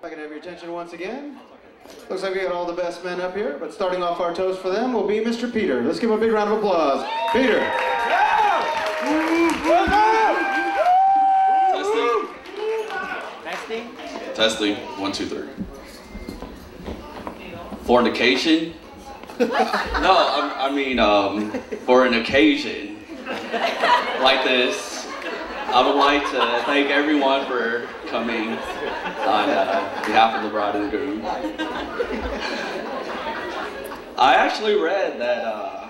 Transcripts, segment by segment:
If I can have your attention once again. Looks like we got all the best men up here, but starting off our toast for them will be Mr. Peter. Let's give him a big round of applause. Peter. Testing. Testing. 1, 2, 3. Fornication? No, I mean, for an occasion like this, I would like to thank everyone for coming on behalf of the bride and groom. I actually read that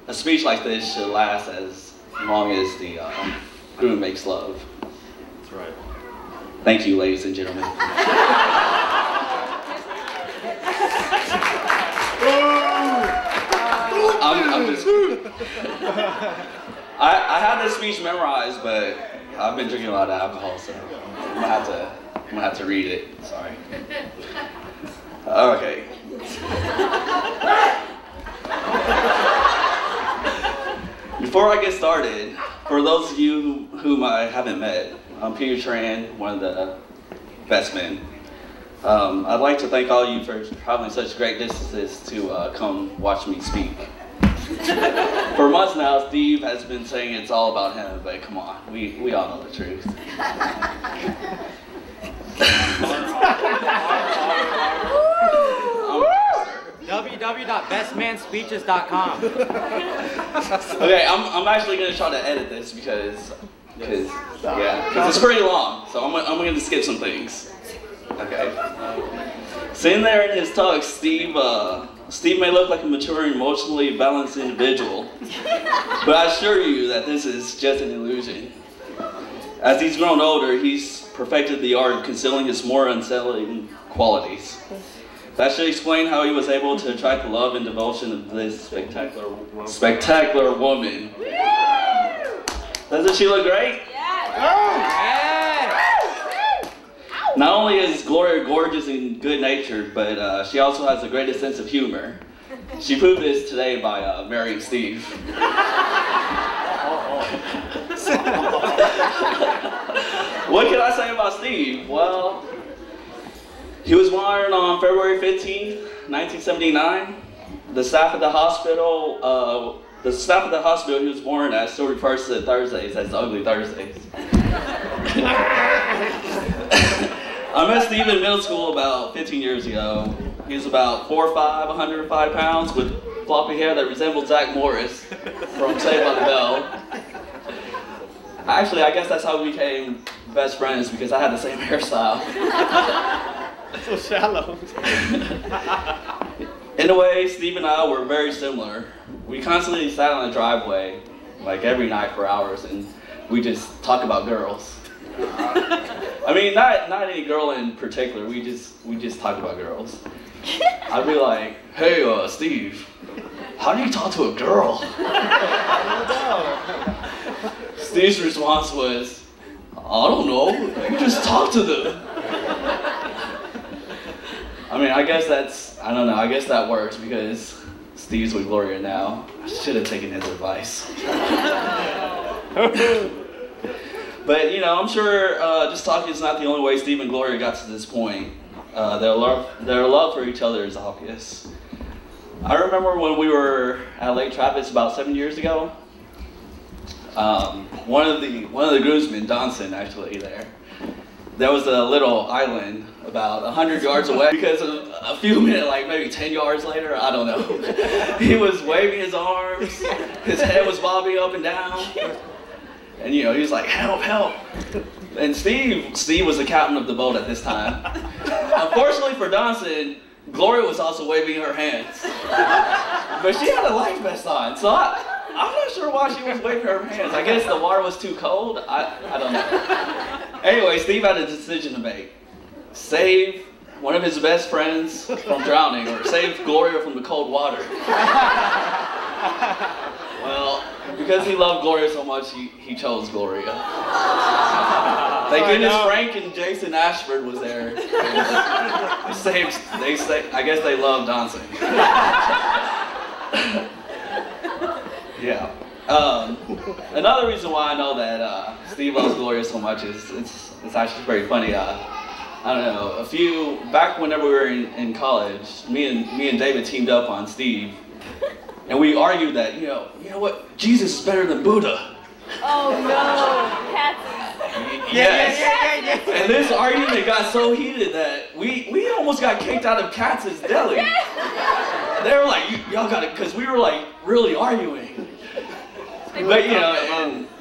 a speech like this should last as long as the groom makes love. That's right. Thank you, ladies and gentlemen. I'm just I had this speech memorized, but I've been drinking a lot of alcohol, so I'm gonna have to read it. Sorry. Okay. Before I get started, for those of you whom I haven't met, I'm Peter Tran, one of the best men. I'd like to thank all of you for traveling such great distances to come watch me speak. For months now, Steve has been saying it's all about him, but come on, we all know the truth. www.bestmanspeeches.com. Okay, I'm actually gonna try to edit this because it's pretty long, so I'm gonna skip some things. Okay. Sitting there in his tux, Steve may look like a mature, emotionally balanced individual, but I assure you that this is just an illusion. As he's grown older, he's perfected the art of concealing his more unsettling qualities. That should explain how he was able to attract the love and devotion of this spectacular woman. Doesn't she look great? Not only is Gloria gorgeous and good-natured, but she also has the greatest sense of humor. She proved this today by marrying Steve. What can I say about Steve? Well, he was born on February 15th, 1979. The staff at the hospital he was born at still refers to Thursdays as Ugly Thursdays. I met Steve in middle school about 15 years ago. He was about 4'5", 105 pounds with floppy hair that resembled Zach Morris from Saved by the Bell. Actually, I guess that's how we became best friends, because I had the same hairstyle. So shallow. In a way, Steve and I were very similar. We constantly sat on the driveway, like every night for hours, and we just talk about girls. I mean, not any girl in particular. We just talk about girls. I'd be like, "Hey, Steve, how do you talk to a girl?" Steve's response was, "I don't know. You just talk to them." I mean, I guess I don't know. I guess that works because Steve's with Gloria now. I should have taken his advice. But, you know, I'm sure just talking is not the only way Steve and Gloria got to this point. Their love for each other is obvious. I remember when we were at Lake Travis about 7 years ago. One of the groomsmen, Donson, actually there was a little island about 100 yards away, because a few minutes, like maybe 10 yards later, I don't know, he was waving his arms, his head was bobbing up and down. And you know, he was like, "Help, help." And Steve was the captain of the boat at this time. Unfortunately for Donson, Gloria was also waving her hands. But she had a life vest on, so I'm not sure why she was waving her hands. I guess the water was too cold, I don't know. Anyway, Steve had a decision to make. Save one of his best friends from drowning, or save Gloria from the cold water. Well, because he loved Gloria so much, he chose Gloria. Thank goodness Frank and Jason Ashford was there. I guess they loved dancing. Yeah. Another reason why I know that Steve loves Gloria so much is it's actually very funny. I don't know, back whenever we were in college, me and David teamed up on Steve, and we argued that, you know what, Jesus is better than Buddha. Oh no, cats. Yes. And this argument got so heated that we almost got kicked out of Katz's Deli. They were like, y'all got it, because we were like really arguing. But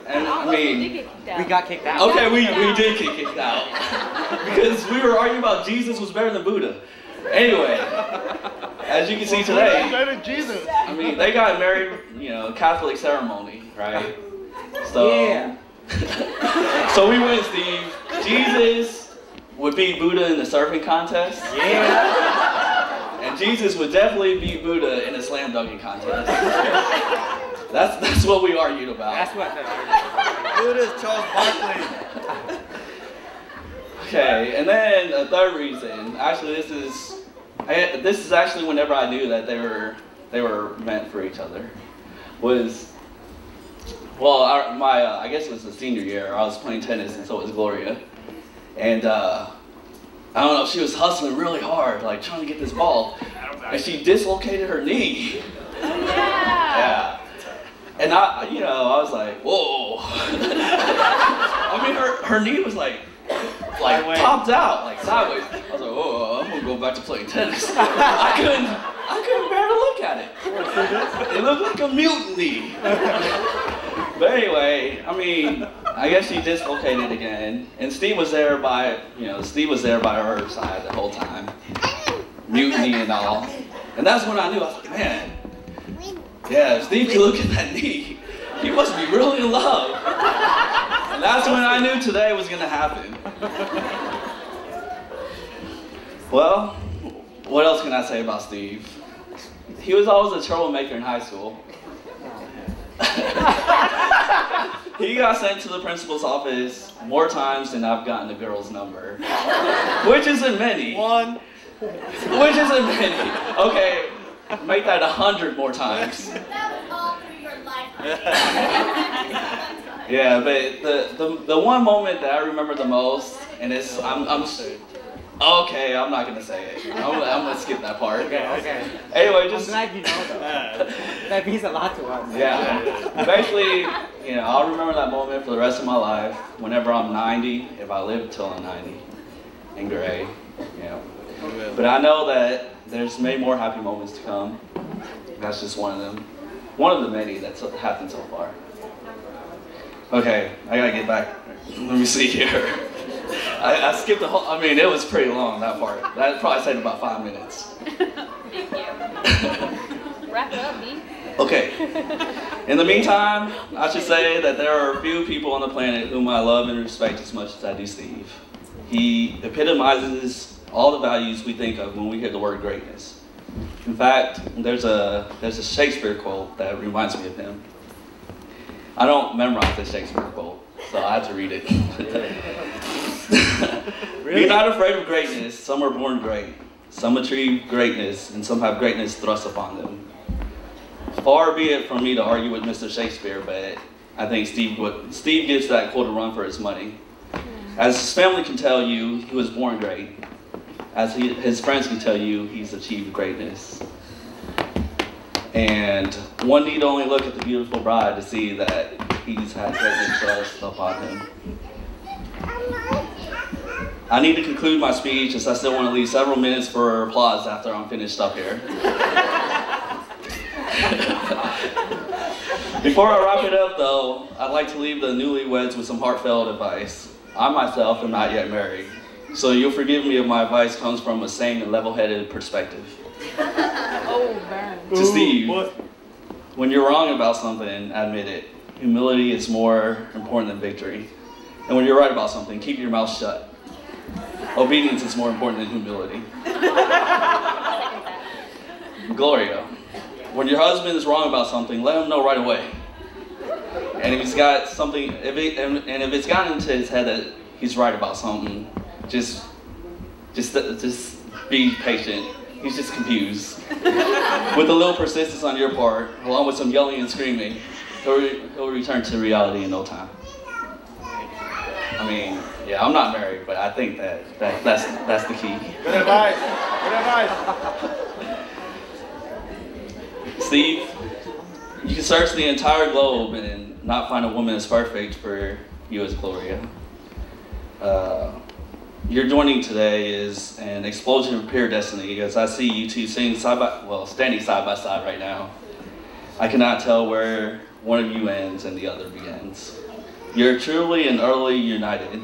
and I mean, we got kicked out. Okay, we did get kicked out because we were arguing about Jesus was better than Buddha. Anyway, as you can see today, better than Jesus. I mean, they got married, Catholic ceremony, right? So, Yeah. So we went, Steve. Jesus would beat Buddha in the surfing contest. Yeah. And Jesus would definitely beat Buddha in a slam dunking contest. That's what we argued about. That's what. Buddha's Charles Barkley. Okay, and then a third reason. Actually, this is actually whenever I knew that they were meant for each other. I guess it was the senior year. I was playing tennis, and so was Gloria. And I don't know, she was hustling really hard, like trying to get this ball, and she dislocated her knee. Yeah. And I was like, whoa. I mean, her knee was like popped out, like sideways. I was like, oh, I'm gonna go back to playing tennis. I couldn't bear to look at it. It looked like a mutiny. But anyway, I mean, I guess she dislocated again, and Steve was there by her side the whole time, mutiny and all. And that's when I knew. I was like, man, yeah, if Steve could look at that knee, he must be really in love. And that's when I knew today was gonna happen. Well, what else can I say about Steve? He was always a troublemaker in high school. He got sent to the principal's office more times than I've gotten the girl's number. Which isn't many. One. Which isn't many. Okay, make that 100 more times. That was all through your lifetime. Yeah, but the one moment that I remember the most, and it's okay, I'm not gonna say it. I'm gonna skip that part. Okay. Anyway, just I'm glad you know though. That means a lot to us. yeah. Basically, I'll remember that moment for the rest of my life. Whenever I'm 90, if I live till I'm 90, in gray, But I know that there's many more happy moments to come. That's just one of them. One of the many that's happened so far. Okay, I gotta get back. Let me see here. I skipped the whole, it was pretty long, that part. That probably said about 5 minutes. Thank you. Wrap it up, B. Okay. In the meantime, I should say that there are a few people on the planet whom I love and respect as much as I do Steve. He epitomizes all the values we think of when we hear the word greatness. In fact, there's a Shakespeare quote that reminds me of him. I don't memorize the Shakespeare quote, so I have to read it. Really? Be not afraid of greatness. Some are born great. Some achieve greatness, and some have greatness thrust upon them. Far be it from me to argue with Mr. Shakespeare, but I think Steve gives that quote a run for his money. As his family can tell you, he was born great. As his friends can tell you, he's achieved greatness. And one need only look at the beautiful bride to see that he's had greatness thrust upon him. I need to conclude my speech as I still want to leave several minutes for applause after I'm finished up here. Before I wrap it up though, I'd like to leave the newlyweds with some heartfelt advice. I myself am not yet married, so you'll forgive me if my advice comes from a sane and level-headed perspective. Oh, burn. To Steve, when you're wrong about something, admit it. Humility is more important than victory. And when you're right about something, keep your mouth shut. Obedience is more important than humility. Gloria, when your husband is wrong about something, let him know right away. And if he's got something, if it's gotten into his head that he's right about something, just be patient. He's just confused. With a little persistence on your part, along with some yelling and screaming, he'll return to reality in no time. Yeah. Yeah, I'm not married, but I think that's the key. Good advice. Good advice. Steve, you can search the entire globe and not find a woman as perfect for you as Gloria. Your joining today is an explosion of pure destiny, as I see you two standing side by side right now. I cannot tell where one of you ends and the other begins. You're truly and utterly united.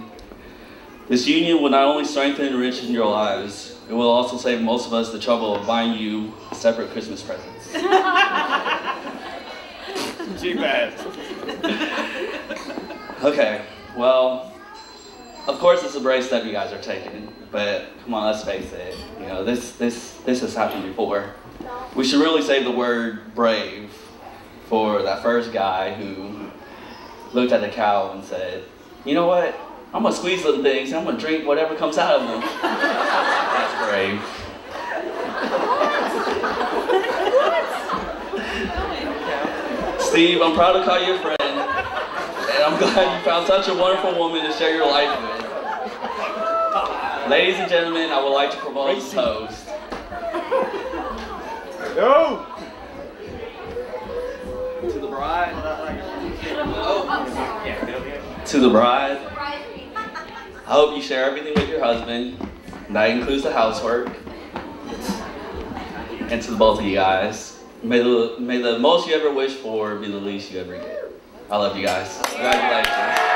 This union will not only strengthen and enrich your lives, it will also save most of us the trouble of buying you separate Christmas presents. Cheap ass. Okay, well, of course it's a brave step you guys are taking, but come on, let's face it. You know, this has happened before. We should really save the word brave for that first guy who looked at the cow and said, you know what? I'm gonna squeeze them things and I'm gonna drink whatever comes out of them. That's brave. Steve, I'm proud to call you a friend, and I'm glad you found such a wonderful woman to share your life with. Ladies and gentlemen, I would like to propose a toast. Go! To the bride. To the bride. I hope you share everything with your husband. That includes the housework. And to the both of you guys, may the most you ever wish for be the least you ever get. I love you guys. Congratulations.